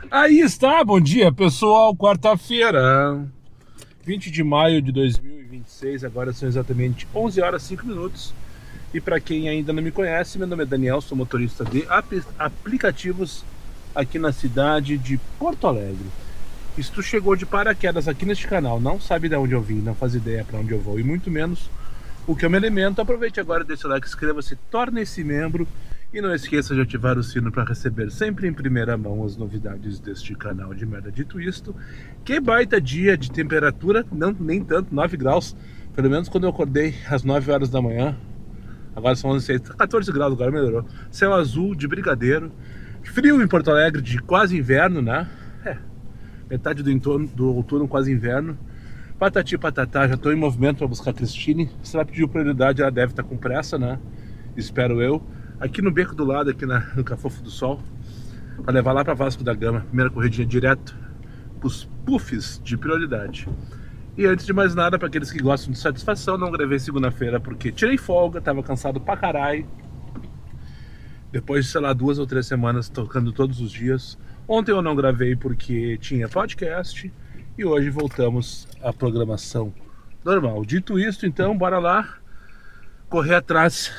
Aí está, bom dia pessoal, quarta-feira, 20 de maio de 2026, agora são exatamente 11 horas 5 minutos. E para quem ainda não me conhece, meu nome é Daniel, sou motorista de aplicativos aqui na cidade de Porto Alegre. E se tu chegou de paraquedas aqui neste canal, não sabe de onde eu vim, não faz ideia para onde eu vou e muito menos o que eu me alimento, aproveite agora, deixa o like, inscreva-se, torne-se membro e não esqueça de ativar o sino para receber sempre em primeira mão as novidades deste canal de merda. Dito isto, que baita dia de temperatura, não nem tanto, 9 graus, pelo menos quando eu acordei às 9 horas da manhã, agora são 11, 14 graus, agora melhorou. Céu azul de brigadeiro, frio em Porto Alegre de quase inverno, né? Metade do outono, quase inverno. Patati patatá, já estou em movimento para buscar a Cristine. Se ela pediu prioridade, ela deve estar com pressa, né? Espero eu. Aqui no beco do lado, aqui no Cafofo do Sol, para levar lá para Vasco da Gama. Primeira corridinha direto para os puffs de prioridade. E antes de mais nada, para aqueles que gostam de satisfação, não gravei segunda-feira porque tirei folga, tava cansado pra caralho. Depois de, sei lá, 2 ou 3 semanas tocando todos os dias. Ontem eu não gravei porque tinha podcast. E hoje voltamos à programação normal. Dito isto, então, bora lá correr atrás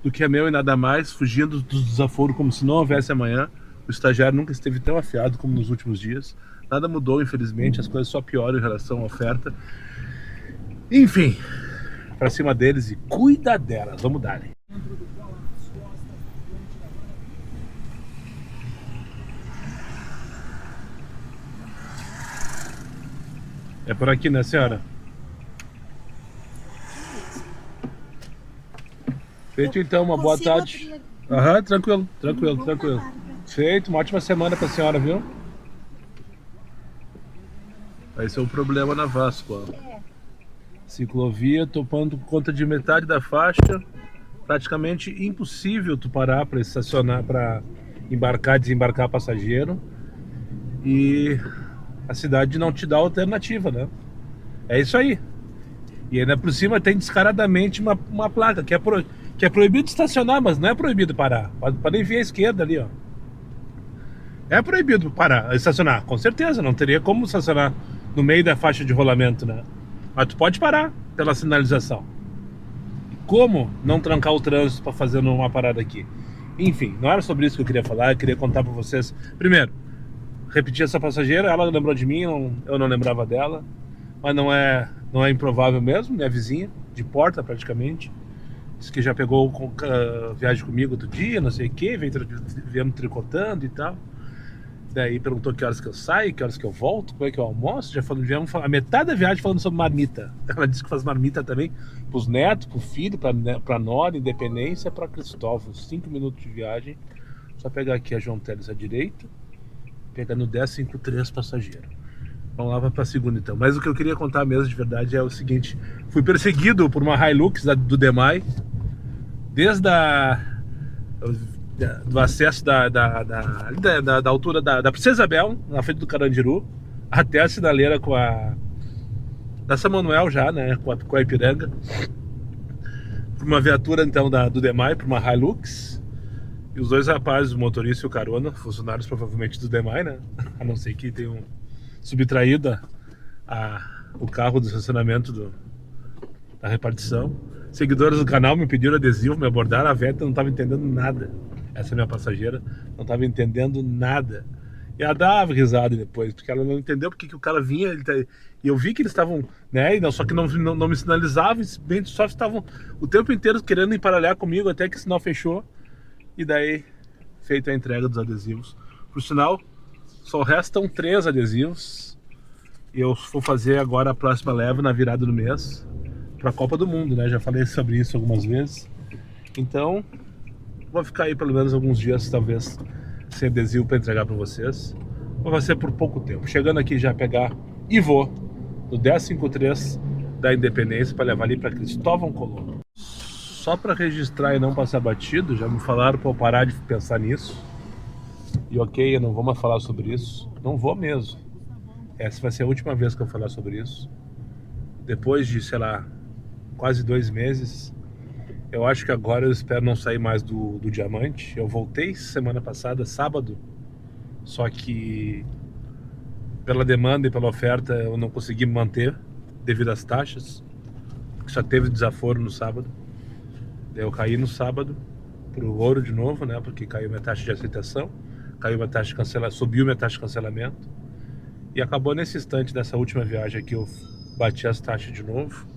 do que é meu e nada mais, fugindo dos desaforos como se não houvesse amanhã. O estagiário nunca esteve tão afiado como nos últimos dias. Nada mudou, infelizmente, as coisas só pioram em relação à oferta. Enfim, pra cima deles e cuida delas. Vamos dar. É por aqui, né, senhora? Feito então, uma boa tarde. Aham, tranquilo, tranquilo, tranquilo. Feito, uma ótima semana pra senhora, viu? Esse é o problema na Vasco, ó. Ciclovia, topando conta de metade da faixa. Praticamente impossível tu parar para estacionar, para embarcar, desembarcar passageiro. E a cidade não te dá alternativa, né? É isso aí. E ainda por cima tem descaradamente uma placa que é proibido estacionar, mas não é proibido parar. Pode vir à esquerda ali, ó. É proibido parar, estacionar, com certeza. Não teria como estacionar no meio da faixa de rolamento, né? Mas tu pode parar pela sinalização. Como não trancar o trânsito para fazer uma parada aqui? Enfim, não era sobre isso que eu queria falar. Eu queria contar para vocês. Primeiro, repetir essa passageira. Ela lembrou de mim, eu não lembrava dela. Mas não é improvável mesmo. Minha vizinha, de porta praticamente. Disse que já pegou viagem comigo outro dia, não sei o que. Viemos tricotando e tal. Daí perguntou que horas que eu saio, que horas que eu volto, como é que eu almoço. Viemos falar, a metade da viagem falando sobre marmita. Ela disse que faz marmita também pros netos, pro filho, pra nora, Independência, pra Cristóvão. 5 minutos de viagem. Só pegar aqui a João Teles à direita, pegar no 1053 passageiro. Vamos lá pra segunda então. Mas o que eu queria contar mesmo de verdade é o seguinte: fui perseguido por uma Hilux do Demai, desde do acesso da altura da Princesa Isabel, na frente do Carandiru, até a sinaleira da São Manuel já, né, com a Ipiranga, por uma viatura então do Demai, por uma Hilux. E os dois rapazes, o motorista e o carona, funcionários provavelmente do Demai, né, a não ser que tenham subtraído o carro do estacionamento da repartição. Seguidores do canal me pediram adesivo, me abordaram. A Veta não estava entendendo nada. Essa é minha passageira, não estava entendendo nada. E ela dava risada depois, porque ela não entendeu porque que o cara vinha. E eu vi que eles estavam, né? Só que não me sinalizavam, bem só estavam o tempo inteiro querendo emparelhar comigo, até que o sinal fechou. E daí, feita a entrega dos adesivos. Por sinal, só restam 3 adesivos. E eu vou fazer agora a próxima leva na virada do mês para a Copa do Mundo, né? Já falei sobre isso algumas vezes. Então, vou ficar aí pelo menos alguns dias, talvez, sem adesivo para entregar para vocês. Mas vai ser por pouco tempo. Chegando aqui já pegar e vou no 1053 da Independência para levar ali para Cristóvão Colombo. Só para registrar e não passar batido, já me falaram para eu parar de pensar nisso. E ok, eu não vou mais falar sobre isso. Não vou mesmo. Essa vai ser a última vez que eu falar sobre isso. Depois de, sei lá, quase 2 meses, eu acho que agora eu espero não sair mais do diamante. Eu voltei semana passada, sábado, Só que pela demanda e pela oferta eu não consegui me manter devido às taxas. Só teve desaforo no sábado. Daí eu caí no sábado pro ouro de novo, né? Porque caiu minha taxa de aceitação, caiu minha taxa de cancelamento, subiu minha taxa de cancelamento. E acabou nesse instante dessa última viagem que eu bati as taxas de novo.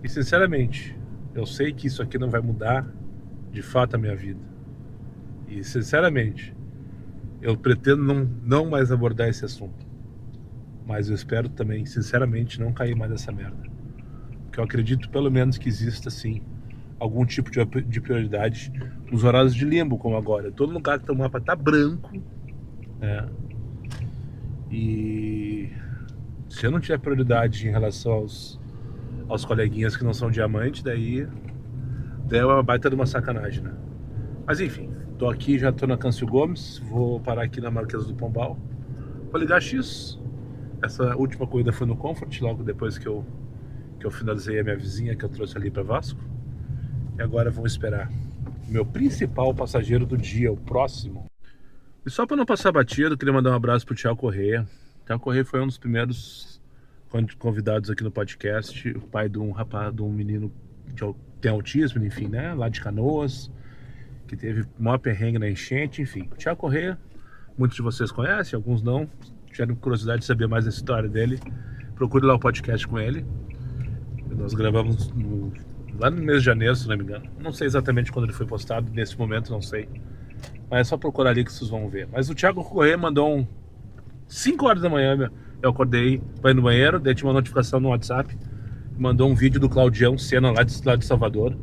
E sinceramente, eu sei que isso aqui não vai mudar de fato a minha vida. E sinceramente, eu pretendo não mais abordar esse assunto. Mas eu espero também, sinceramente, não cair mais nessa merda. Porque eu acredito pelo menos que exista, sim, algum tipo de prioridade nos horários de limbo, como agora. Todo lugar que o mapa tá branco, né? E se eu não tiver prioridade em relação aos coleguinhas que não são diamante, daí é uma baita de uma sacanagem, né? Mas enfim, tô aqui, já tô na Câncio Gomes, vou parar aqui na Marquesa do Pombal, vou ligar X. Essa última corrida foi no Comfort, logo depois que eu finalizei a minha vizinha que eu trouxe ali para Vasco. E agora vamos esperar o meu principal passageiro do dia, o próximo. E só para não passar batido, queria mandar um abraço pro Thiago Corrêa. O Thiago Corrêa foi um dos primeiros convidados aqui no podcast, o pai de um rapaz, de um menino que tem autismo, enfim, né? Lá de Canoas, que teve maior perrengue na enchente, enfim. O Thiago Corrêa, muitos de vocês conhecem, alguns não. Tiveram curiosidade de saber mais da história dele, procure lá o podcast com ele. Nós gravamos lá no mês de janeiro, se não me engano. Não sei exatamente quando ele foi postado, nesse momento não sei. Mas é só procurar ali que vocês vão ver. Mas o Thiago Corrêa mandou 5 horas da manhã, eu acordei, fui no banheiro, daí tinha uma notificação no WhatsApp, mandou um vídeo do Claudião Sena lá de Salvador,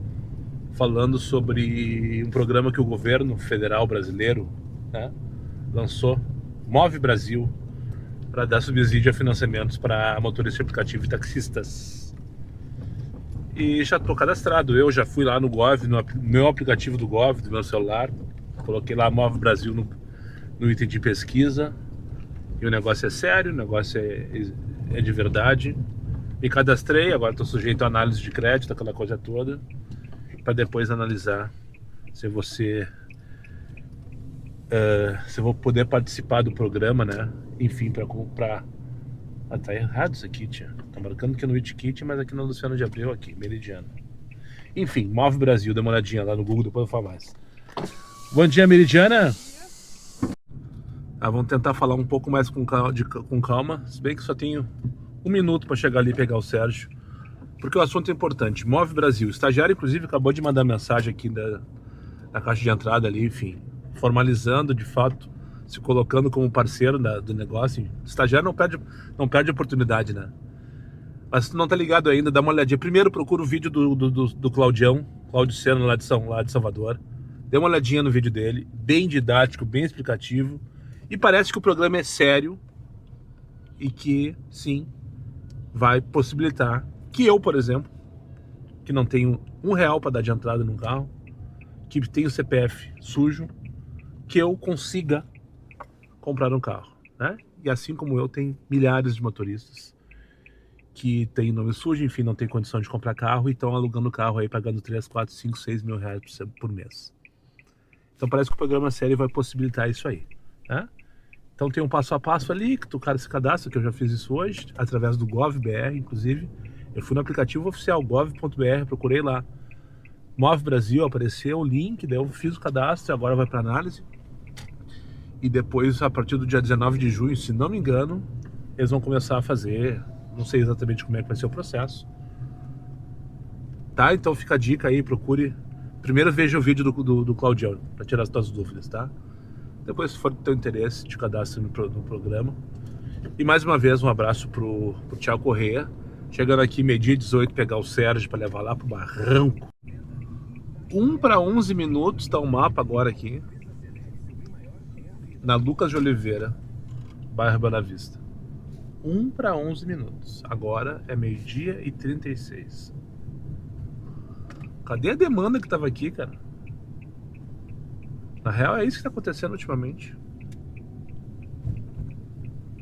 falando sobre um programa que o governo federal brasileiro, né, lançou, Move Brasil, para dar subsídio a financiamentos para motoristas de aplicativo e taxistas. E já estou cadastrado, eu já fui lá no Gov, no meu aplicativo do Gov, do meu celular, coloquei lá Move Brasil no item de pesquisa, e o negócio é sério, o negócio é de verdade. Me cadastrei, agora estou sujeito a análise de crédito, aquela coisa toda, para depois analisar se eu vou poder participar do programa, né? Enfim, para comprar. Ah, tá errado isso aqui, tia. Tá marcando que é no Itkit, mas aqui no Luciano de Abreu, aqui, Meridiano. Enfim, Move Brasil, dá uma olhadinha lá no Google, depois eu falo mais. Bom dia, Meridiana! Vamos tentar falar um pouco mais com calma, se bem que só tenho 1 minuto para chegar ali e pegar o Sérgio, porque o assunto é importante. Move Brasil, o estagiário inclusive acabou de mandar mensagem aqui da caixa de entrada ali, enfim, formalizando de fato, se colocando como parceiro do negócio. O estagiário não perde oportunidade, né? Mas se tu não tá ligado ainda, dá uma olhadinha. Primeiro procura o vídeo do Cláudio Sena lá de Salvador. Dê uma olhadinha no vídeo dele, bem didático, bem explicativo. E parece que o programa é sério e que, sim, vai possibilitar que eu, por exemplo, que não tenho R$1 para dar de entrada num carro, que tenho CPF sujo, que eu consiga comprar um carro, né? E assim como eu, tem milhares de motoristas que têm nome sujo, enfim, não tem condição de comprar carro e estão alugando carro aí, pagando 3, 4, 5, 6 mil reais por mês. Então parece que o programa sério vai possibilitar isso aí, né? Então tem um passo a passo ali, que o cara se cadastra, que eu já fiz isso hoje, através do GovBR, inclusive. Eu fui no aplicativo oficial, gov.br, procurei lá. Move Brasil, apareceu o link, daí eu fiz o cadastro, agora vai para análise. E depois, a partir do dia 19 de junho, se não me engano, eles vão começar a fazer, não sei exatamente como é que vai ser o processo. Tá? Então fica a dica aí, procure. Primeiro veja o vídeo do Claudião, para tirar as suas dúvidas, tá? Depois, se for do teu interesse, te cadastre no programa. E mais uma vez, um abraço pro Thiago Corrêa. Chegando aqui, meio-dia 18, pegar o Sérgio para levar lá pro Barranco. 1 para 11 minutos tá o mapa agora aqui. Na Lucas de Oliveira, bairro Bela Vista. 1 para 11 minutos. Agora é meio-dia e 36. Cadê a demanda que tava aqui, cara? Na real é isso que tá acontecendo ultimamente.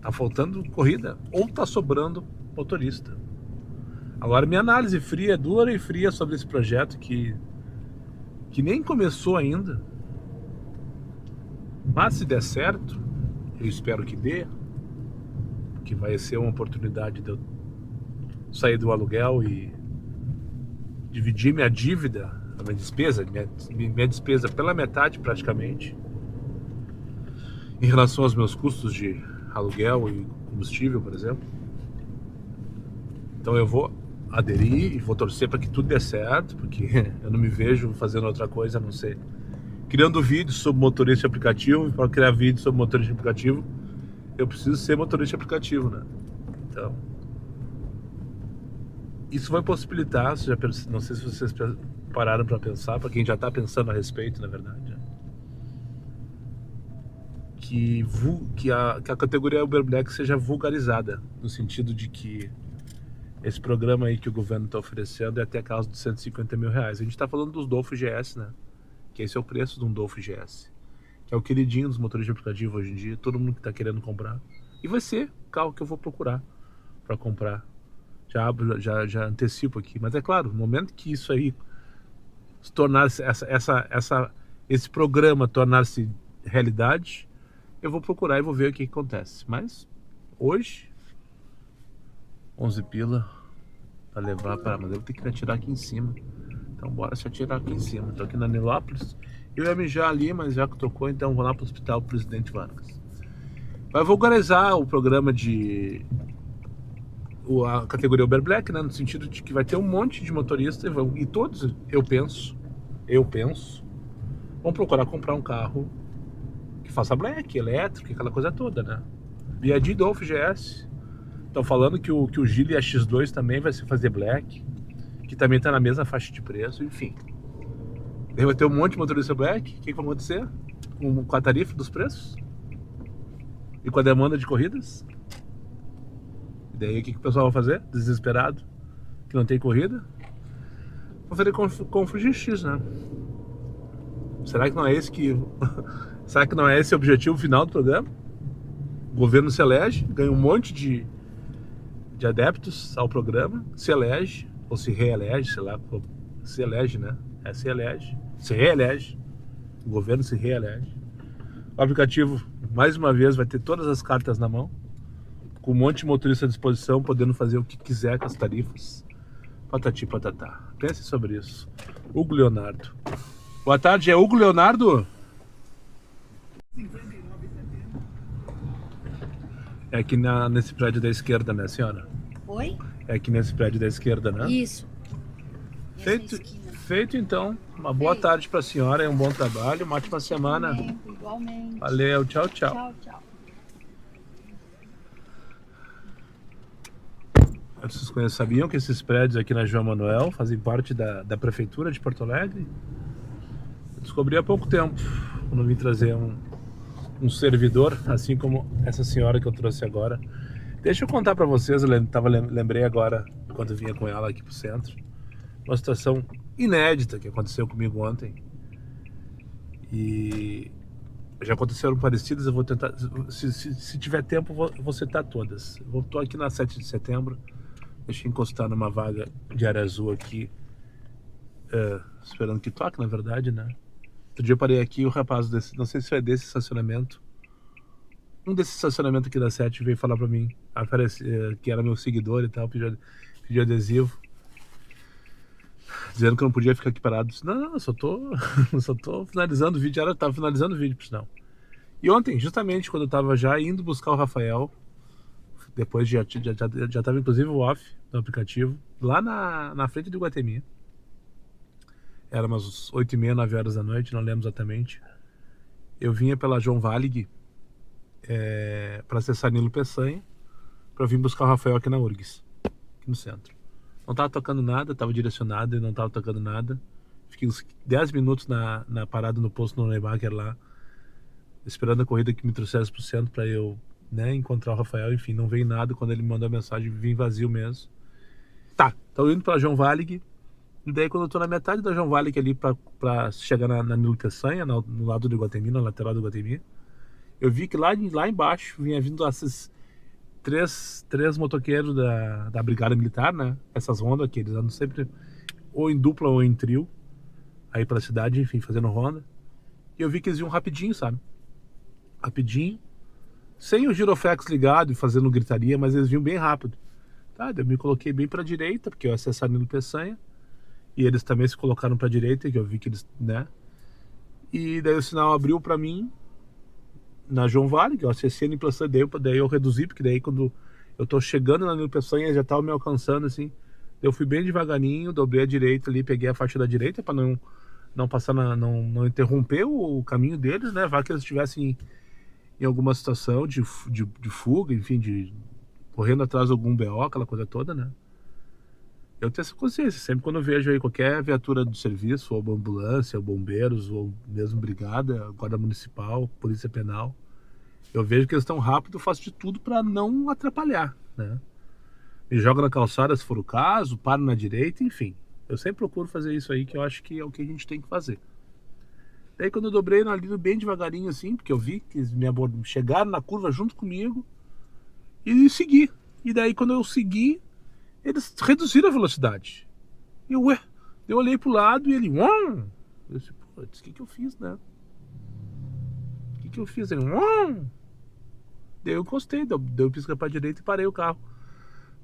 Tá faltando corrida ou tá sobrando motorista. Agora minha análise fria, dura e fria sobre esse projeto que nem começou ainda. Mas se der certo, eu espero que dê, que vai ser uma oportunidade de eu sair do aluguel e dividir minha dívida, a minha despesa pela metade praticamente, em relação aos meus custos de aluguel e combustível, por exemplo. Então eu vou aderir e vou torcer para que tudo dê certo, porque eu não me vejo fazendo outra coisa a não ser criando vídeos sobre motorista de aplicativo. E para criar vídeos sobre motorista de aplicativo, eu preciso ser motorista de aplicativo, né? Então, isso vai possibilitar, não sei se vocês pararam para pensar, para quem já está pensando a respeito, na verdade, que a categoria Uber Black seja vulgarizada, no sentido de que esse programa aí que o governo está oferecendo é até a causa de 150 mil reais. A gente está falando dos Dolphin GS, né? Que esse é o preço de um Dolphin GS, que é o queridinho dos motoristas de aplicativo hoje em dia, todo mundo que está querendo comprar. E vai ser o carro que eu vou procurar para comprar. Já antecipo aqui. Mas é claro, no momento que isso aí se tornar esse programa tornar-se realidade, eu vou procurar e vou ver o que acontece. Mas hoje 11 pila para levar para... Mas eu vou ter que me atirar aqui em cima. Então bora se atirar aqui em cima. Tô aqui na Nilópolis. Eu ia mijar ali, mas já que tocou, então vou lá pro Hospital Presidente Vargas. Vai vulgarizar o programa a categoria Uber Black, né? No sentido de que vai ter um monte de motoristas e todos, eu penso, vão procurar comprar um carro que faça black, elétrico, aquela coisa toda, né? Via de Dolphin GS. Estão falando que o Geely X2 também vai se fazer black, que também está na mesma faixa de preço, enfim. Daí vai ter um monte de motorista black. O que vai acontecer com a tarifa dos preços? E com a demanda de corridas? E daí o que o pessoal vai fazer? Desesperado? Que não tem corrida? Vou fazer com o Fuji X, né? Será que não é esse será que não é esse o objetivo final do programa? O governo se elege, ganha um monte de adeptos ao programa, se elege, ou se reelege, sei lá, se elege, né? Se reelege, o governo se reelege. O aplicativo, mais uma vez, vai ter todas as cartas na mão, com um monte de motorista à disposição, podendo fazer o que quiser com as tarifas. Patati patatá. Pense sobre isso. Hugo Leonardo. Boa tarde, é Hugo Leonardo? É aqui nesse prédio da esquerda, né, senhora? Oi? É aqui nesse prédio da esquerda, né? Isso. Feito então. Uma boa tarde para a senhora e um bom trabalho, uma ótima semana. Igualmente. Valeu, tchau, tchau. Tchau, tchau. Vocês sabiam que esses prédios aqui na João Manuel fazem parte da prefeitura de Porto Alegre? Eu descobri há pouco tempo, quando vim trazer um servidor, assim como essa senhora que eu trouxe agora. Deixa eu contar para vocês, lembrei agora, quando vinha com ela aqui pro centro, uma situação inédita que aconteceu comigo ontem. E já aconteceram parecidas, eu vou tentar, se tiver tempo, eu vou citar todas. Eu tô aqui na 7 de setembro, deixa eu encostar numa vaga de área azul aqui, esperando que toque, na verdade, né? Outro dia eu parei aqui e o rapaz não sei se é desse estacionamento, um desses estacionamentos aqui da 7 veio falar pra mim, que era meu seguidor e tal, pediu adesivo, dizendo que eu não podia ficar aqui parado. Disse, não, eu só tô finalizando o vídeo. Tava finalizando o vídeo, por sinal. E ontem, justamente quando eu tava já indo buscar o Rafael, depois já tava inclusive o off do aplicativo, lá na frente do Iguatemi. Era umas 8h30, 9 horas da noite, não lembro exatamente. Eu vinha pela João Valig para acessar Nilo Peçanha, para vir buscar o Rafael aqui na URGS, aqui no centro. Não tava tocando nada, tava direcionado e não tava tocando nada. Fiquei uns 10 minutos na parada no posto no Neubacher lá, esperando a corrida que me trouxesse pro centro para eu, né, encontrar o Rafael. Enfim, não veio nada. Quando ele mandou a mensagem, vim vazio mesmo. Tá, tô indo pra João Valig. E daí quando eu tô na metade da João Valig ali pra chegar na Nilo Peçanha, no lado do Iguatemi, na lateral do Iguatemi, eu vi que lá embaixo vinha vindo esses três motoqueiros da Brigada Militar, né? Essas rondas que eles andam sempre ou em dupla ou em trio aí pela cidade, enfim, fazendo ronda. E eu vi que eles iam rapidinho, sabe? Rapidinho. sem o giroflex ligado e fazendo gritaria, mas eles vinham bem rápido. Tá, eu me coloquei bem pra direita, porque eu acessei a Nilo Peçanha, e eles também se colocaram pra direita, que eu vi que eles, né? E daí o sinal abriu pra mim, na João Vale, que eu acessei a Nilo Peçanha, daí eu reduzi, porque daí quando eu tô chegando na Nilo Peçanha, já tava me alcançando, assim. Eu fui bem devagarinho, dobrei a direita ali, peguei a faixa da direita pra não passar, não interromper o caminho deles, né? Vai que eles estivessem em alguma situação de fuga, enfim, correndo atrás de algum BO, aquela coisa toda, né? Eu tenho essa consciência, sempre quando eu vejo aí qualquer viatura do serviço, ou ambulância, ou bombeiros, ou mesmo brigada, guarda municipal, polícia penal, eu vejo que eles estão rápido, eu faço de tudo para não atrapalhar, né? Me jogo na calçada se for o caso, paro na direita, enfim. Eu sempre procuro fazer isso aí, que eu acho que é o que a gente tem que fazer. Daí quando eu dobrei ali bem devagarinho assim, porque eu vi que eles chegaram na curva junto comigo e segui. E daí quando eu segui, eles reduziram a velocidade. E eu olhei pro lado e ele... Eu disse, putz, o que eu fiz, né? O que eu fiz? Ele... Daí eu encostei, dei o pisca pra direita e parei o carro.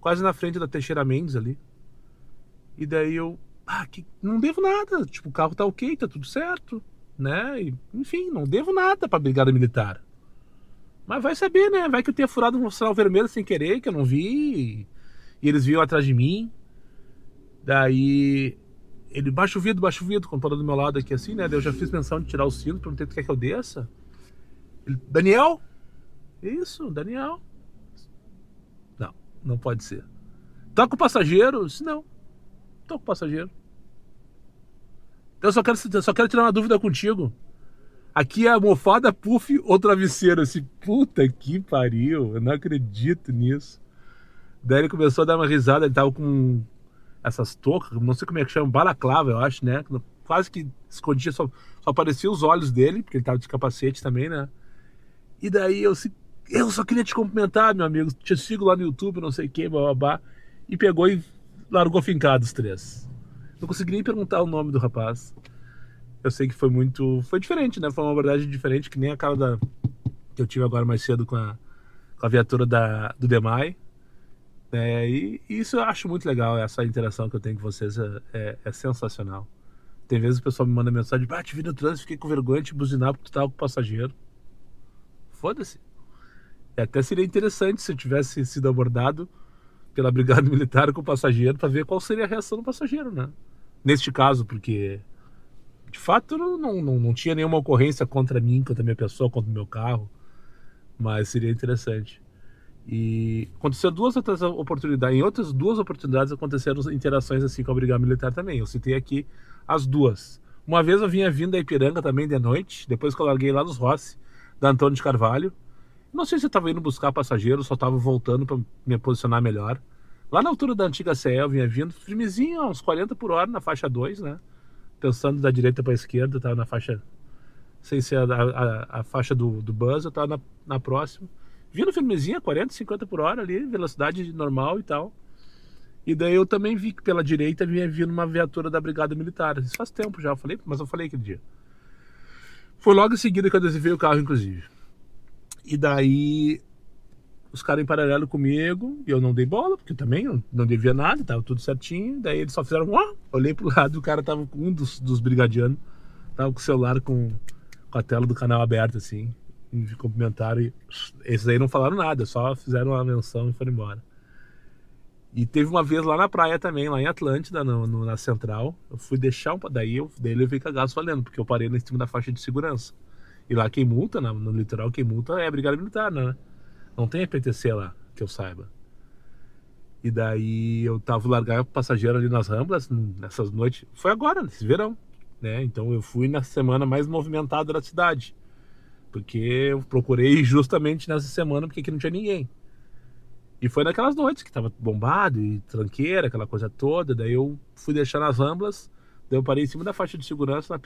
Quase na frente da Teixeira Mendes ali. E daí eu... não devo nada. Tipo, o carro tá ok, tá tudo certo. Né? E, enfim, não devo nada pra brigada militar. Mas vai saber, né? Vai que eu tenha furado um sinal vermelho sem querer, que eu não vi. E eles vinham atrás de mim. Daí ele baixa o vidro, quando parou do meu lado aqui assim, né? Daí eu já fiz menção de tirar o cinto, perguntei: tu quer que eu desça? Ele, Daniel? Isso, Daniel. Não pode ser. Tá com o passageiro? Eu disse, não, tô com o passageiro. Então eu só quero tirar uma dúvida contigo. Aqui é almofada, puff ou travesseiro? Assim, puta que pariu, eu não acredito nisso. Daí ele começou a dar uma risada, ele tava com essas toucas, não sei como é que chama, balaclava, eu acho, né? Quase que escondia, só aparecia os olhos dele, porque ele tava de capacete também, né? E daí eu só queria te cumprimentar, meu amigo, te sigo lá no YouTube, não sei o que, bababá. E pegou e largou fincado os três. Não consegui nem perguntar o nome do rapaz. Eu sei que foi diferente, né? Foi uma abordagem diferente, que nem a cara que eu tive agora mais cedo com a viatura do DEMAI. E isso eu acho muito legal, essa interação que eu tenho com vocês é sensacional. Tem vezes o pessoal me manda mensagem: te vi no trânsito, fiquei com vergonha de buzinar porque tu tava com o passageiro. Foda-se. Até seria interessante se eu tivesse sido abordado pela brigada militar com o passageiro para ver qual seria a reação do passageiro, né? Neste caso, porque de fato não tinha nenhuma ocorrência contra mim, contra a minha pessoa, contra o meu carro, mas seria interessante. E aconteceu duas outras oportunidades, em outras duas oportunidades aconteceram interações assim com a brigada militar também. Eu citei aqui as duas. Uma vez eu vinha vindo da Ipiranga também de noite, depois que eu larguei lá nos Rossi, da Antônio de Carvalho. Não sei se eu estava indo buscar passageiro, só estava voltando para me posicionar melhor. Lá na altura da antiga CE eu vinha vindo firmezinho, uns 40 por hora na faixa 2, né? Pensando da direita para a esquerda, estava na faixa, sem ser a faixa do bus, eu estava na próxima. Vindo firmezinha, 40, 50 por hora ali, velocidade normal e tal. E daí eu também vi que pela direita vinha vindo uma viatura da Brigada Militar. Isso faz tempo já, mas eu falei aquele dia. Foi logo em seguida que eu adesivei o carro, inclusive. E daí os caras em paralelo comigo, e eu não dei bola, porque eu também não devia nada, tava tudo certinho. Daí eles só fizeram, olhei pro lado, o cara tava com um dos brigadianos, tava com o celular com a tela do canal aberta, assim, me cumprimentaram, e esses aí não falaram nada, só fizeram uma menção e foram embora. E teve uma vez lá na praia também, lá em Atlântida, na Central, eu fui deixar daí eu levei cagaço valendo, porque eu parei em cima da faixa de segurança. E lá quem multa, no litoral, quem multa é a Brigada Militar, né? Não tem EPTC lá, que eu saiba. E daí eu tava largar o passageiro ali nas Ramblas, nessas noites. Foi agora, nesse verão, né? Então eu fui na semana mais movimentada da cidade. Porque eu procurei justamente nessa semana, porque aqui não tinha ninguém. E foi naquelas noites que tava bombado e tranqueira, aquela coisa toda. Daí eu fui deixar nas Ramblas. Daí eu parei em cima da faixa de segurança,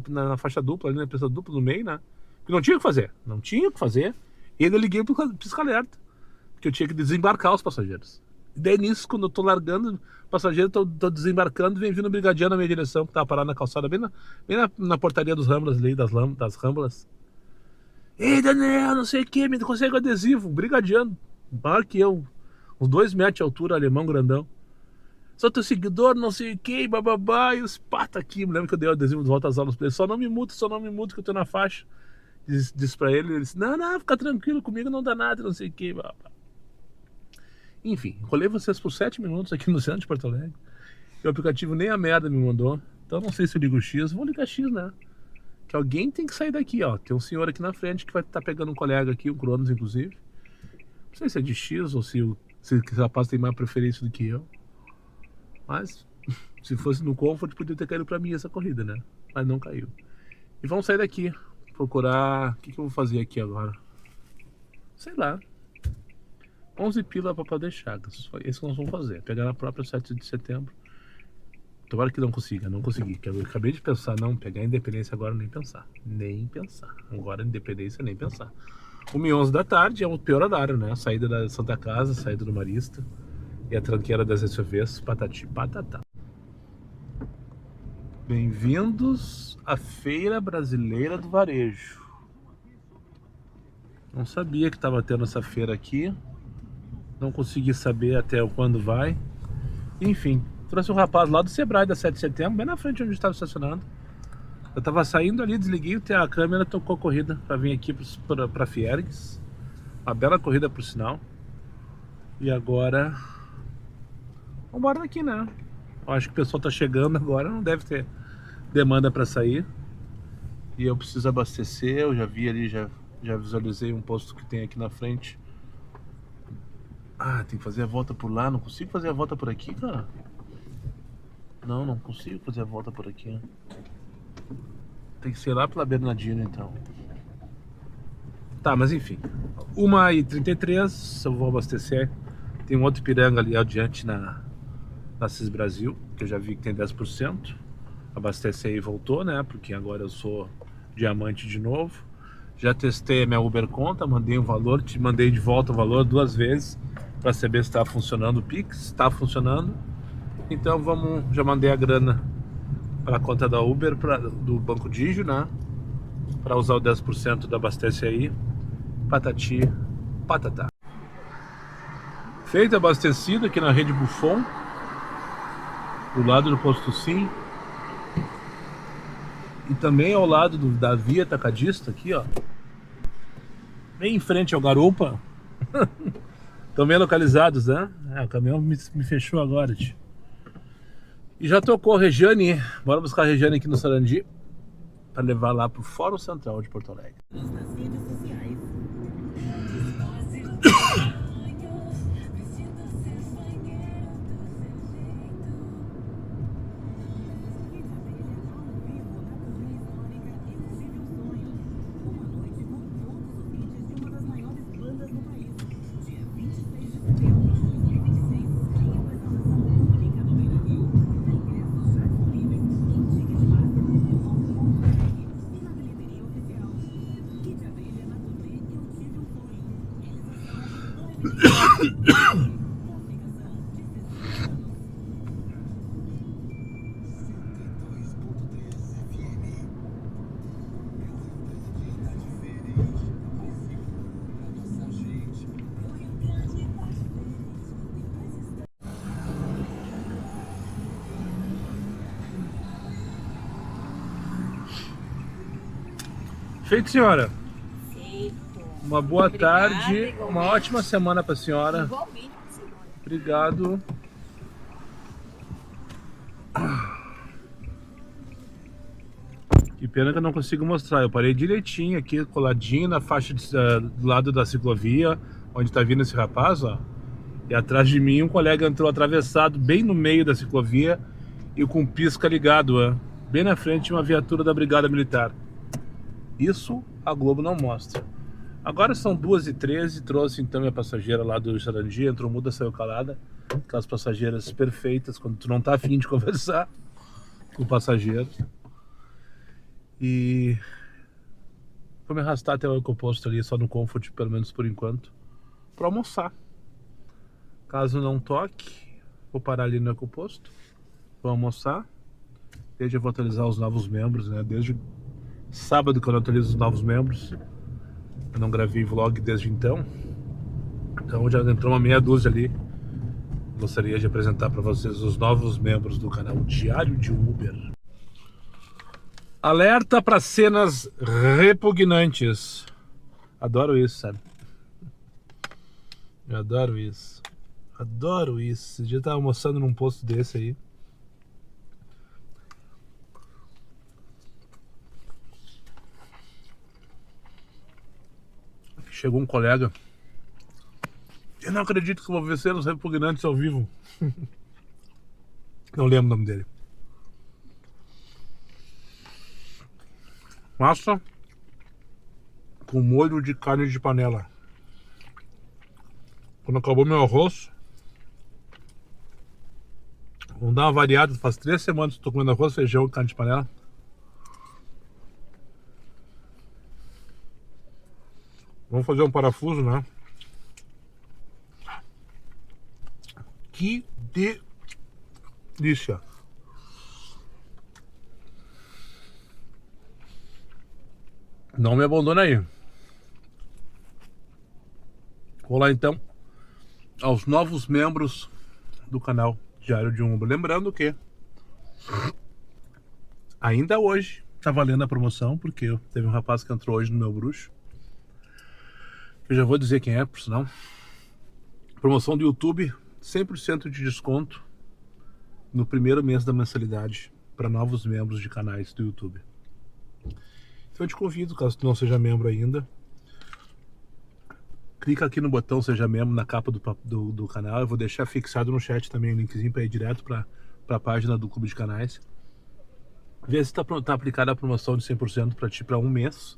na faixa dupla, ali na pista dupla no meio, né? Porque não tinha o que fazer. Não tinha o que fazer. E ainda liguei pro pisca-alerta. Porque eu tinha que desembarcar os passageiros. E daí nisso, quando eu tô largando o passageiro, tô desembarcando, vem vindo um brigadiano na minha direção, que tava parado na calçada, bem na portaria dos Ramblas ali, das Ramblas. Ei, Daniel, não sei o que, me consegue o adesivo, brigadiano, maior que eu, uns 2 metros de altura, alemão grandão. Sou teu seguidor, não sei o que, bababá, e os pata aqui. Me lembro que eu dei o adesivo de volta às aulas pra ele. Só não me multa que eu tô na faixa. Disse pra ele, ele disse, não, fica tranquilo, comigo não dá nada, não sei o que, babá. Enfim, enrolei vocês por 7 minutos aqui no centro de Porto Alegre. E o aplicativo nem a merda me mandou. Então não sei se eu ligo X, vou ligar X, né? Que alguém tem que sair daqui, ó. Tem um senhor aqui na frente que vai estar pegando um colega aqui, um Cronos inclusive. Não sei se é de X ou se o rapaz tem mais preferência do que eu. Mas se fosse no Comfort, podia ter caído pra mim essa corrida, né? Mas não caiu. E vamos sair daqui. Procurar... O que eu vou fazer aqui agora? Sei lá. 11 pila pra poder Chagas. Foi isso que nós vamos fazer. Pegar na própria 7 de setembro. Tomara que não consiga. Não consegui. Eu acabei de pensar, não. Pegar a Independência agora, nem pensar. Nem pensar. Agora a Independência, nem pensar. 1h11 da tarde é o pior horário, né? A saída da Santa Casa, saída do Marista. E a tranqueira das SUVs, patati patatá. Bem-vindos à Feira Brasileira do Varejo. Não sabia que estava tendo essa feira aqui. Não consegui saber até quando vai. Enfim, trouxe um rapaz lá do Sebrae da 7 de setembro, bem na frente onde estava estacionando. Eu estava saindo ali, desliguei a câmera, tocou a corrida para vir aqui para Fiergues. Uma bela corrida por sinal. E agora... Vamos embora daqui, né? Eu acho que o pessoal tá chegando agora, não deve ter demanda para sair. E eu preciso abastecer, eu já vi ali, já visualizei um posto que tem aqui na frente. Ah, tem que fazer a volta por lá, não consigo fazer a volta por aqui, cara. Não consigo fazer a volta por aqui. Tem que ser lá pela Bernardino, então. Tá, mas enfim. 1h33, eu vou abastecer. Tem um outro Ipiranga ali adiante na CIS Brasil, que eu já vi que tem 10%. Abasteci e voltou, né? Porque agora eu sou diamante de novo. Já testei a minha Uber Conta, mandei um valor, te mandei de volta o valor 2 vezes para saber se está funcionando o Pix. Está funcionando. Então já mandei a grana para a conta da Uber, do Banco Digio, né? Para usar o 10% do Abastece Aí. Patati, patatá. Feito abastecido aqui na rede Buffon, do lado do posto Sim. E também ao lado da via atacadista aqui, ó. Bem em frente ao Garupa. Estão bem localizados, né? O caminhão me fechou agora, tio. E já tocou a Regiane. Bora buscar a Regiane aqui no Sarandi para levar lá pro Fórum Central de Porto Alegre. Nas redes sociais. Feito, senhora. Feito. Uma boa Obrigada, tarde, igualmente. uma ótima semana para a senhora. Igualmente, senhora. Obrigado. Que pena que eu não consigo mostrar. Eu parei direitinho aqui, coladinho na faixa do lado da ciclovia, onde está vindo esse rapaz, ó. E atrás de mim um colega entrou atravessado bem no meio da ciclovia e com pisca ligado, ó. Bem na frente uma viatura da Brigada Militar. Isso a Globo não mostra. Agora são 2h13, trouxe então minha passageira lá do Sarandi, entrou muda, saiu calada. Aquelas passageiras perfeitas, quando tu não tá afim de conversar com o passageiro. E vou me arrastar até o ecoposto ali, só no Comfort, pelo menos por enquanto, para almoçar. Caso não toque, vou parar ali no ecoposto, vou almoçar. Desde eu vou atualizar os novos membros, né? Desde sábado que eu atualizo os novos membros. Eu não gravei vlog desde então. Então já entrou uma meia dúzia ali. Gostaria de apresentar para vocês os novos membros do canal Diário de Uber. Alerta para cenas repugnantes. Adoro isso, sabe? Eu adoro isso. Adoro isso. Esse dia eu tava almoçando num posto desse aí. Chegou um colega. Eu não acredito que eu vou ver cenas repugnantes ao vivo. Não lembro o nome dele. Massa com molho de carne de panela. Quando acabou meu arroz, vamos dar uma variada. Faz 3 semanas que estou comendo arroz, feijão e carne de panela. Vamos fazer um parafuso, né? Que delícia! Não me abandona aí. Vou lá então aos novos membros do canal Diário de Uber. Lembrando que ainda hoje tá valendo a promoção, porque teve um rapaz que entrou hoje no meu bruxo. Eu já vou dizer quem é, por sinal. Promoção do YouTube, 100% de desconto no primeiro mês da mensalidade para novos membros de canais do YouTube. Então eu te convido, caso tu não seja membro ainda, clica aqui no botão Seja Membro na capa do canal. Eu vou deixar fixado no chat também o linkzinho para ir direto para a página do Clube de Canais. Vê se tá aplicada a promoção de 100% para ti para um mês.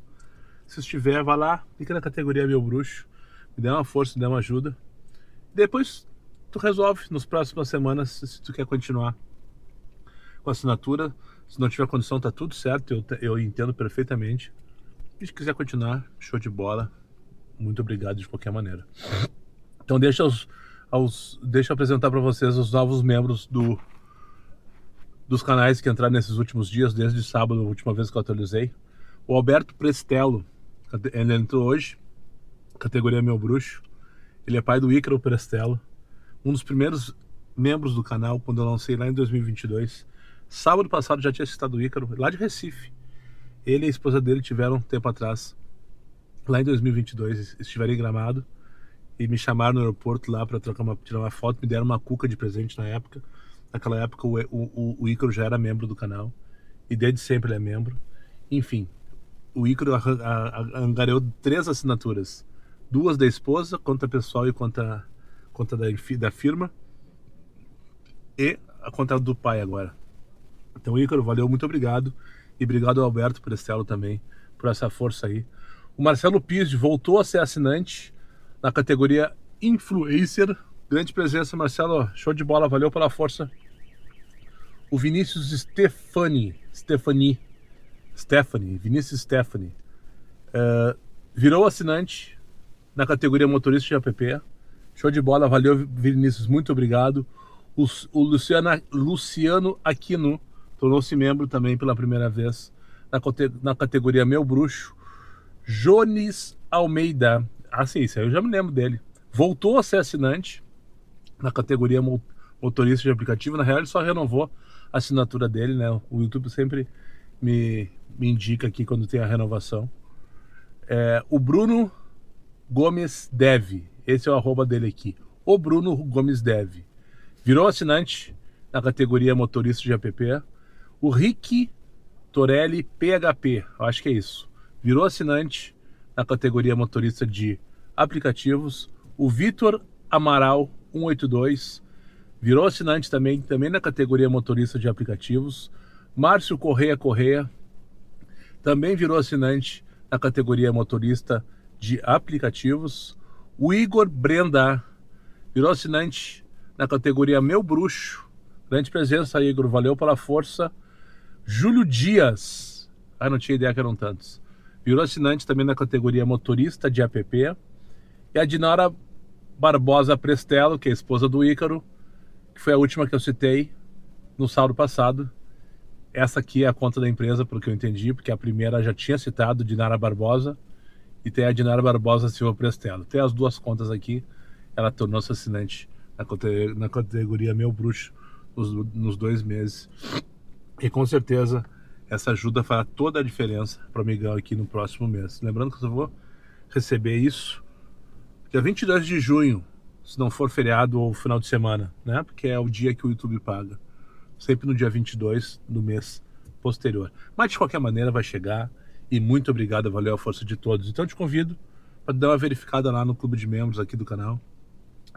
Se estiver, vá lá, clica na categoria Meu Bruxo, me dê uma força, me dê uma ajuda. Depois tu resolve nas próximas semanas se tu quer continuar com a assinatura. Se não tiver condição, tá tudo certo, eu entendo perfeitamente. E se quiser continuar, show de bola. Muito obrigado de qualquer maneira. Então deixa eu apresentar para vocês os novos membros dos canais que entraram nesses últimos dias, desde sábado, a última vez que eu atualizei. O Alberto Prestello, ele entrou hoje, categoria Meu Bruxo. Ele é pai do Ícaro Prestello, um dos primeiros membros do canal quando eu lancei lá em 2022. Sábado passado já tinha citado o Ícaro, lá de Recife. Ele e a esposa dele tiveram um tempo atrás, lá em 2022, estiveram em Gramado e me chamaram no aeroporto lá para tirar uma foto, me deram uma cuca de presente na época. Naquela época o Ícaro já era membro do canal e desde sempre ele é membro. Enfim, o Ícaro angariou 3 assinaturas, 2 da esposa, conta pessoal e conta da firma, e a conta do pai agora. Então, Ícaro, valeu, muito obrigado. E obrigado ao Alberto Prestello também por essa força aí. O Marcelo Pizzi voltou a ser assinante na categoria Influencer. Grande presença, Marcelo. Show de bola, valeu pela força. O Vinícius Vinícius Stephanie virou assinante na categoria motorista de app. Show de bola, valeu, Vinícius, muito obrigado. O Luciano Aquino tornou-se membro também pela primeira vez na categoria Meu Bruxo. Jones Almeida, sim, isso aí eu já me lembro dele, voltou a ser assinante na categoria motorista de aplicativo. Na real ele só renovou a assinatura dele, né? O YouTube sempre me indica aqui quando tem a renovação. O Bruno Gomes Dev, esse é o arroba dele aqui, o Bruno Gomes Dev, virou assinante na categoria motorista de app. O Rick Torelli PHP, eu acho que é isso, virou assinante na categoria motorista de aplicativos. O Vitor Amaral 182 virou assinante também na categoria motorista de aplicativos. Márcio Correia também virou assinante na categoria motorista de aplicativos. O Igor Brenda virou assinante na categoria Meu Bruxo. Grande presença, Igor, valeu pela força. Júlio Dias, não tinha ideia que eram tantos, virou assinante também na categoria motorista de app. E a Dinara Barbosa Prestello, que é a esposa do Ícaro, que foi a última que eu citei no sábado passado. Essa aqui é a conta da empresa, pelo que eu entendi, porque a primeira já tinha citado, Dinara Barbosa, e tem a Dinara Barbosa Silva Prestelo. Tem as duas contas aqui, ela tornou-se assinante na categoria Meu Bruxo nos 2 meses. E com certeza essa ajuda fará toda a diferença para o amigão aqui no próximo mês. Lembrando que eu só vou receber isso dia 22 de junho, se não for feriado ou final de semana, né? Porque é o dia que o YouTube paga. Sempre no dia 22 do mês posterior. Mas de qualquer maneira vai chegar. E muito obrigado, valeu a força de todos. Então eu te convido para dar uma verificada lá no clube de membros aqui do canal.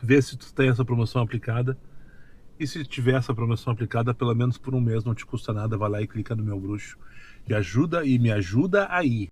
Ver se tu tem essa promoção aplicada. E se tiver essa promoção aplicada, pelo menos por um mês, não te custa nada. Vai lá e clica no Meu Bruxo. E me ajuda aí.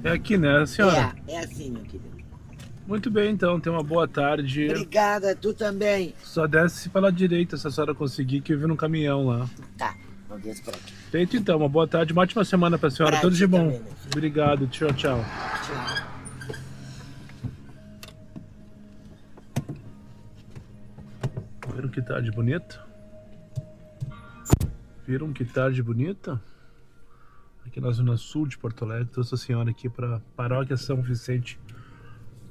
É aqui, né, senhora? É assim, meu querido. Muito bem, então. Tenha uma boa tarde. Obrigada, tu também. Só desce pela direita, se a senhora conseguir, que eu vi no caminhão lá. Tá, vamos ver por aqui. Feito, então. Uma boa tarde. Uma ótima semana pra senhora. Pra Tudo ti de bom. também, meu filho. Obrigado. Tchau, tchau. Tchau. Viram que tarde bonita? Viram que tarde bonita? Aqui na zona sul de Porto Alegre. Trouxe a senhora aqui para Paróquia São Vicente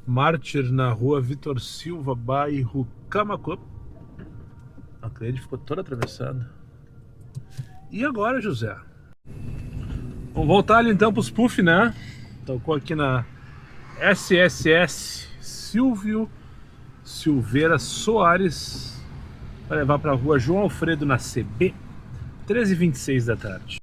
Mártir, na rua Vitor Silva, bairro Camacuã. A cliente ficou toda atravessada. E agora, José? Vamos voltar ali então para os puff, né? Tocou aqui na SSS Silvio Silveira Soares. Vai levar para a rua João Alfredo, na CB, 13h26 da tarde.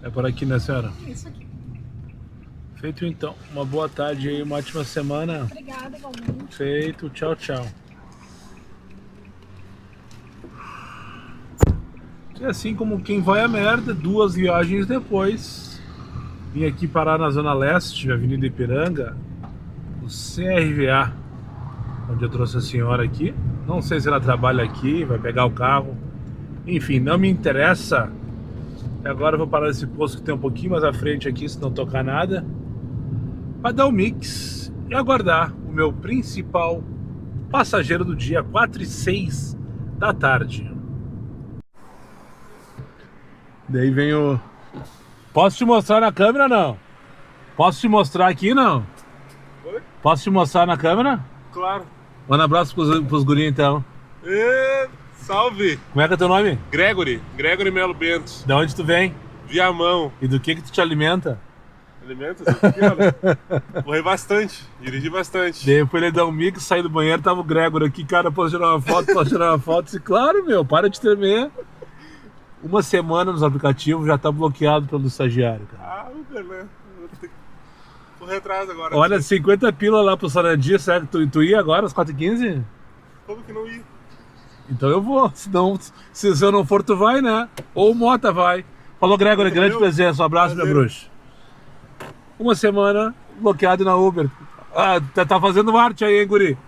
É por aqui, né, senhora? Isso aqui. Feito, então. Uma boa tarde aí, uma ótima semana. Obrigada, igualmente. Feito. Tchau, tchau. E assim como quem vai à merda, 2 viagens depois, vim aqui parar na Zona Leste, Avenida Ipiranga, o CRVA, onde eu trouxe a senhora aqui. Não sei se ela trabalha aqui, vai pegar o carro. Enfim, não me interessa. Agora eu vou parar nesse posto que tem um pouquinho mais à frente aqui, se não tocar nada, para dar o mix e aguardar o meu principal passageiro do dia, 4h06 da tarde. Daí vem o... Posso te mostrar na câmera, não? Posso te mostrar aqui, não? Oi? Posso te mostrar na câmera? Claro. Manda um abraço pros gurinhos, então. Salve! Como é que é teu nome? Gregory Melo Bento. De onde tu vem? Viamão. E do que tu te alimenta? Alimentos? Aqui, corri bastante, dirigi bastante. Daí foi ele dar um mix, sair do banheiro, tava o Gregory aqui, cara, posso tirar uma foto, posso tirar uma foto? Disse, claro, meu, para de tremer. Uma semana nos aplicativos já tá bloqueado pelo estagiário, cara. Ah, Uber, né? correr atrás agora. Olha, 50 pila lá pro Sarandi, será que tu ia agora, às 4h15? Como que não ia? Então eu vou, senão, se eu não for, tu vai, né? Ou o Mota vai. Falou, Gregory, grande presença, um abraço, meu bruxo. Uma semana bloqueado na Uber. Ah, tá fazendo arte aí, hein, guri?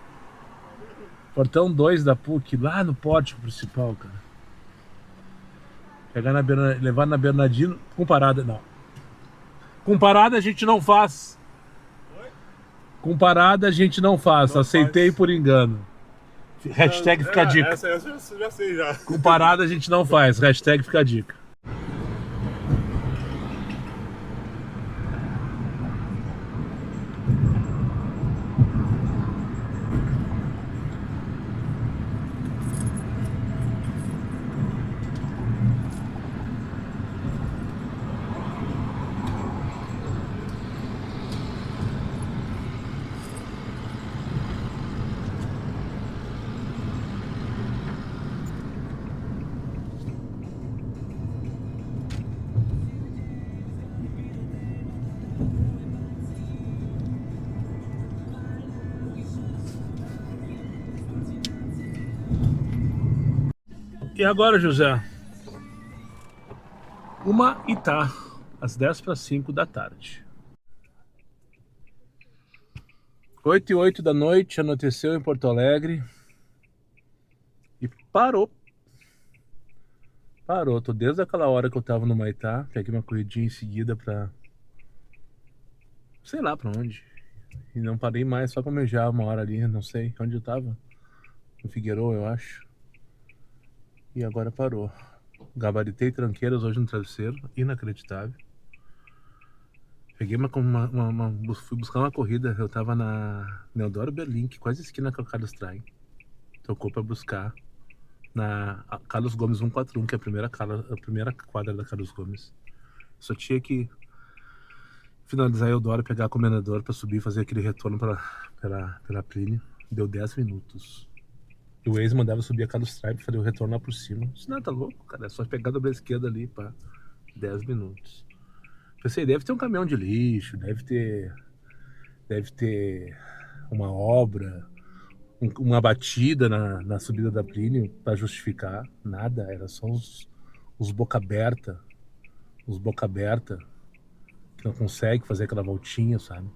Portão 2 da PUC, lá no pórtico principal, cara. Levar na Bernardino, com parada, não. Com parada a gente não faz. Com parada a gente não faz, aceitei por engano. Hashtag fica a dica. Essa eu já sei já. Com parada a gente não faz, hashtag fica a dica. E agora, José? 1h, às 10:05 da tarde. 8h08 da noite, anoiteceu em Porto Alegre. E parou. Parou, tô desde aquela hora que eu tava no Maitá. Peguei uma corridinha em seguida pra... sei lá pra onde. E não parei mais, só pra mejar uma hora ali, não sei onde eu tava. No Figueiró, eu acho. E agora parou. Gabaritei tranqueiras hoje no travesseiro, inacreditável. Peguei fui buscar uma corrida, eu tava na Neodoro Berlink, quase esquina com a Carlos Traem. Tocou pra buscar na Carlos Gomes 141, que é a primeira quadra da Carlos Gomes. Só tinha que finalizar Eudoro, pegar a Comendador pra subir e fazer aquele retorno pela Plínio. Deu 10 minutos. E o Waze mandava subir a Carlos Traem, fazer o retorno lá por cima. Isso não tá louco, cara, é só pegar a dobra esquerda ali, pá. 10 minutos. Pensei, deve ter um caminhão de lixo, deve ter uma obra, uma batida na subida da Plínio para justificar. Nada, era só os boca aberta que não consegue fazer aquela voltinha, sabe?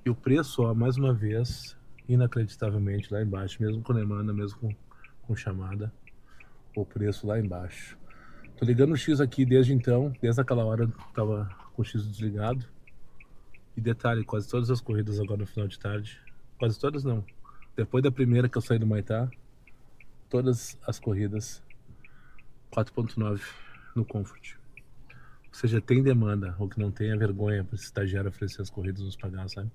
E o preço, ó, mais uma vez, inacreditavelmente lá embaixo, mesmo com demanda, mesmo com chamada, o preço lá embaixo. Tô ligando o X aqui desde então, desde aquela hora tava com o X desligado. E detalhe, quase todas as corridas agora no final de tarde, quase todas não, depois da primeira que eu saí do Maitá, todas as corridas 4.9 no Comfort. Ou seja, tem demanda, o que não tem é vergonha para esse estagiário oferecer as corridas nos pagar, sabe?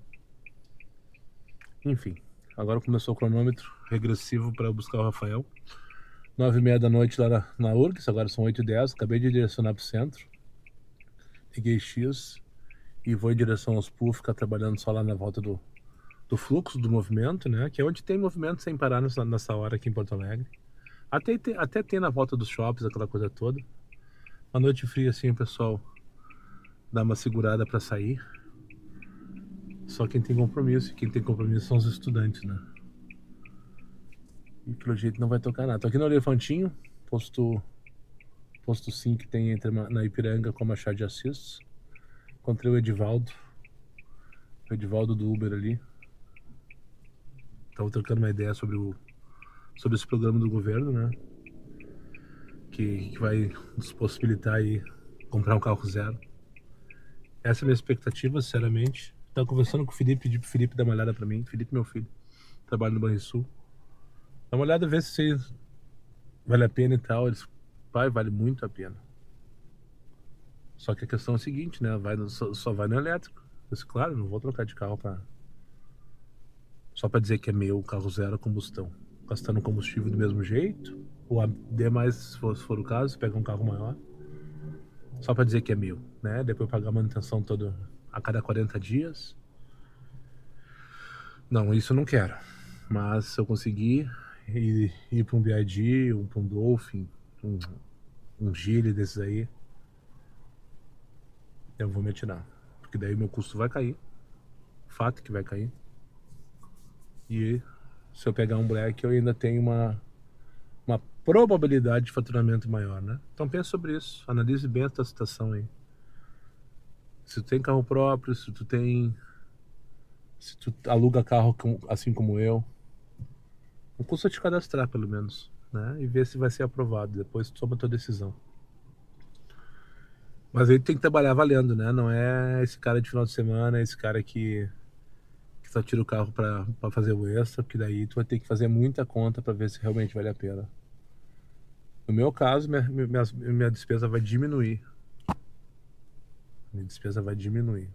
Enfim, agora começou o cronômetro regressivo para buscar o Rafael. 9h30 da noite lá na URGS, agora são 8h10, acabei de direcionar pro centro. Liguei X e vou em direção aos PUF, ficar trabalhando só lá na volta do fluxo do movimento, né? Que é onde tem movimento sem parar nessa hora aqui em Porto Alegre. Até tem na volta dos shoppings, aquela coisa toda. Uma noite fria assim, o pessoal dá uma segurada para sair. Só quem tem compromisso, e quem tem compromisso são os estudantes, né? E pelo jeito não vai tocar nada. Tô aqui no Elefantinho, posto 5 que tem na Ipiranga com a Machado de Assis. Encontrei o Edivaldo do Uber ali. Tava trocando uma ideia sobre esse programa do governo, né? Que vai nos possibilitar aí comprar um carro zero. Essa é a minha expectativa, sinceramente. Tava conversando com o Felipe, pedi pro Felipe dar uma olhada pra mim. Felipe, meu filho, trabalha no Banrisul. Dá uma olhada, ver se vale a pena e tal. Eles, pai, vale muito a pena. Só que a questão é a seguinte, né? Só vai no elétrico. Eu disse, claro, não vou trocar de carro só pra dizer que é meu, carro zero a combustão. Gastando combustível do mesmo jeito, ou mais, se for o caso, pega um carro maior. Só pra dizer que é meu, né? Depois pagar a manutenção toda a cada 40 dias. Não, isso eu não quero. Mas se eu conseguir ir pra um BYD, pra um Dolphin, um Geely desses aí, eu vou me atirar. Porque daí o meu custo vai cair. fato que vai cair. E se eu pegar um black, eu ainda tenho uma probabilidade de faturamento maior, né? Então pense sobre isso, analise bem a tua situação aí. Se tu tem carro próprio, se tu aluga carro assim como eu, não custa te cadastrar pelo menos, né? E ver se vai ser aprovado, depois tu toma a tua decisão. Mas aí tem que trabalhar valendo, né? Não é esse cara de final de semana, esse cara que só tira o carro pra fazer o extra, porque daí tu vai ter que fazer muita conta pra ver se realmente vale a pena. No meu caso, minha despesa vai diminuir. Minha despesa vai diminuir.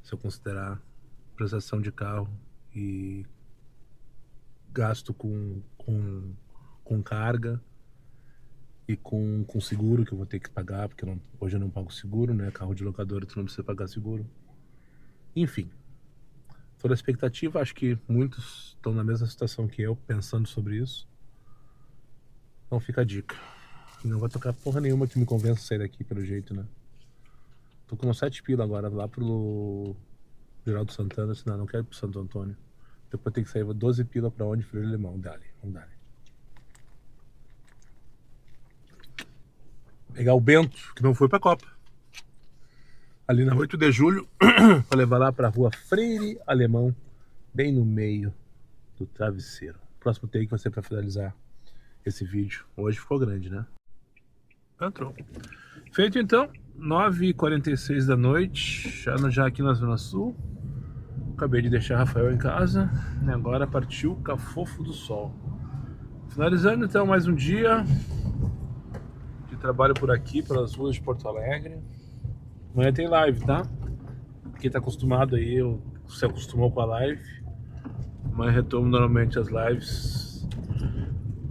Se eu considerar prestação de carro e gasto com carga e com seguro que eu vou ter que pagar, porque hoje eu não pago seguro, né? Carro de locadora tu não precisa pagar seguro. Enfim, toda a expectativa, acho que muitos estão na mesma situação que eu, pensando sobre isso. Então fica a dica. Não vai tocar porra nenhuma que me convença a sair daqui, pelo jeito, né? Tô com uns 7 pila agora lá pro Geraldo Santana, senão não quero ir pro Santo Antônio. Depois tem que sair 12 pila pra onde? Freire Alemão. Vamos dar. Pegar o Bento, que não foi pra Copa. Ali na 8 de julho, pra levar lá pra rua Freire Alemão, bem no meio do travesseiro. Próximo take vai ser pra finalizar esse vídeo. Hoje ficou grande, né? Entrou. Feito então, 9h46 da noite, já aqui na Zona Sul. Acabei de deixar Rafael em casa e agora partiu o Cafofo do Sol. Finalizando então mais um dia de trabalho por aqui, pelas ruas de Porto Alegre. Amanhã tem live, tá? Quem tá acostumado aí, se acostumou com a live, amanhã retomo normalmente as lives.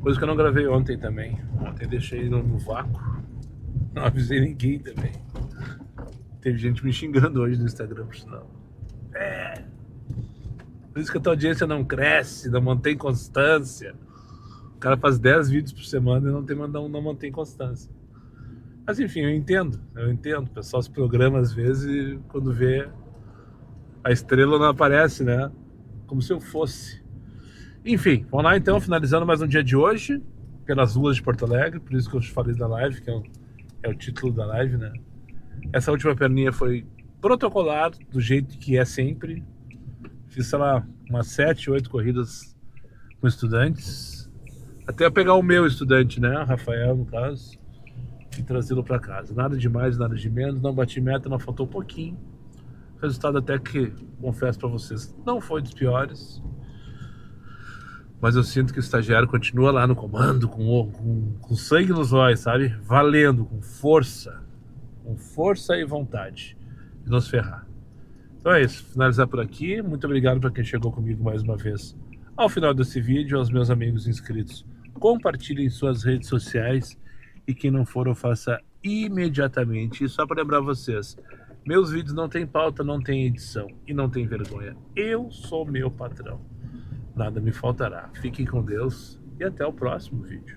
Coisa que eu não gravei ontem também. Ontem deixei no vácuo. Não avisei ninguém também. Teve gente me xingando hoje no Instagram, por sinal. Por isso que a tua audiência não cresce, não mantém constância. O cara faz 10 vídeos por semana e não mantém constância. Mas enfim, eu entendo. O pessoal se programa às vezes e quando vê a estrela não aparece, né? Como se eu fosse. Enfim, vamos lá então, finalizando mais um dia de hoje, pelas ruas de Porto Alegre, por isso que eu te falei da live, que é o título da live, né? Essa última perninha foi protocolar, do jeito que é sempre. Fiz, sei lá, umas 7, 8 corridas com estudantes, até eu pegar o meu estudante, né? Rafael, no caso, e trazê-lo para casa. Nada de mais, nada de menos, não bati meta, não faltou um pouquinho. Resultado até que, confesso para vocês, não foi dos piores. Mas eu sinto que o estagiário continua lá no comando, com sangue nos olhos, sabe? Valendo, com força e vontade de nos ferrar. Então é isso, finalizar por aqui. Muito obrigado para quem chegou comigo mais uma vez ao final desse vídeo, aos meus amigos inscritos. Compartilhem em suas redes sociais e quem não for, eu faça imediatamente. E só para lembrar vocês, meus vídeos não tem pauta, não tem edição e não tem vergonha. Eu sou meu patrão. Nada me faltará. Fiquem com Deus e até o próximo vídeo.